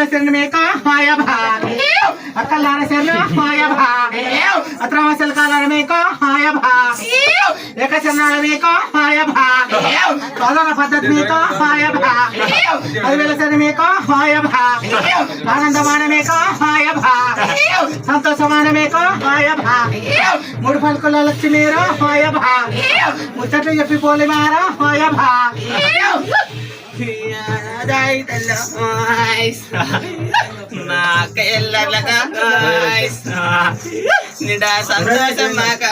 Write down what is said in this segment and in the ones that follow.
శరణు మేక హాయ భాగే అక్కలార శరణు హాయ భాగే అత్రవసల కాలార మేక హాయ భాగే ఏకచరణాల మేక హాయ భాగే కాలార పద్ధతి మేక హాయ భాగే అదివేల శరణు మేక హాయ భాగే ఆనందమాన మేక హాయ భాగే సంతోషమాన మేక హాయ భాగే మూడు పలుకుల లక్ష్మీర హాయ భాగే ముచ్చట్లు చెప్పి పోలి మార హాయ భాగే నిండా సంతోషం మాక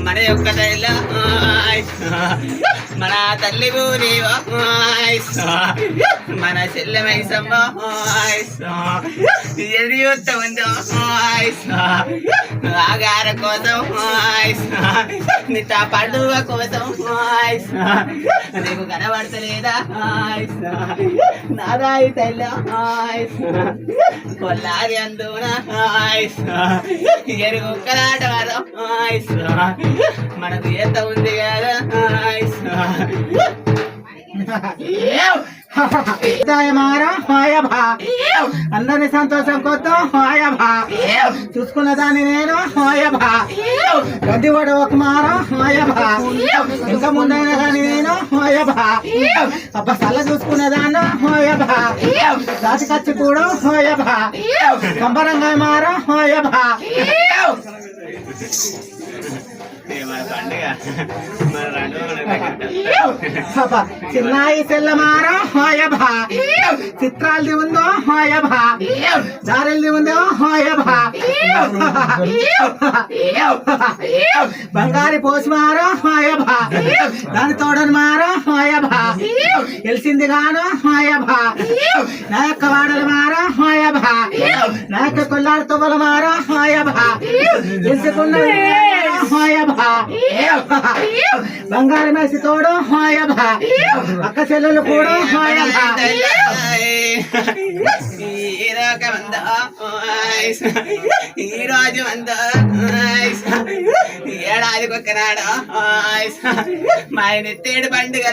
మన యొక్క తల్లి మన తల్లి ఊరివో మన చెల్లెమైసమ్మ ఎది యుద్ధ ఉందో ఆగార కోసం నిత పండుగ కోసం నీకు కనబడతలేదా నాదాయి తల్లి కొల్లారి అందున ఎరుగు కలాట వారం మనకు ఎంత ఉంది కదా అందరిని సంతోషం కొత్త హాయ భాగే చూసుకున్న దాన్ని నేను హాయ భాగే గడ్డివాడు ఒక మార హాయ భాగే ఇంకా ముందైన దాన్ని నేను హాయ భాగే అబ్బా సల్ల చూసుకున్న దాన్ని హాయ భాగే దాచి ఖర్చు కూడా హాయ భాగే కంబరంగా మార హాయ భాగే చిన్నాయి చెల్లమార హాయ భాగే చిత్రాలది ఉందో హాయ భాగే దారిల్ది ఉందో హాయ భాగే బంగారి పోసి మార హాయ భాగే దాని తోడని మార హాయ భాగే తెలిసింది గాను హాయ భాగే నా యొక్క వాడల మార హాయ భాగే నా యొక్క కొల్లాడు తొవ్వల మార హాయ భాగే తెలుసుకున్న హాయ భాగే బంగారు మేసి తోడు హాయ భాగే అక్క చెల్లెలు కూడా హాయ భాగే ఈ రోజు అంత ఏడాదికి ఒక్కనాడు మా ఆయన ఎత్తేడు పండుగ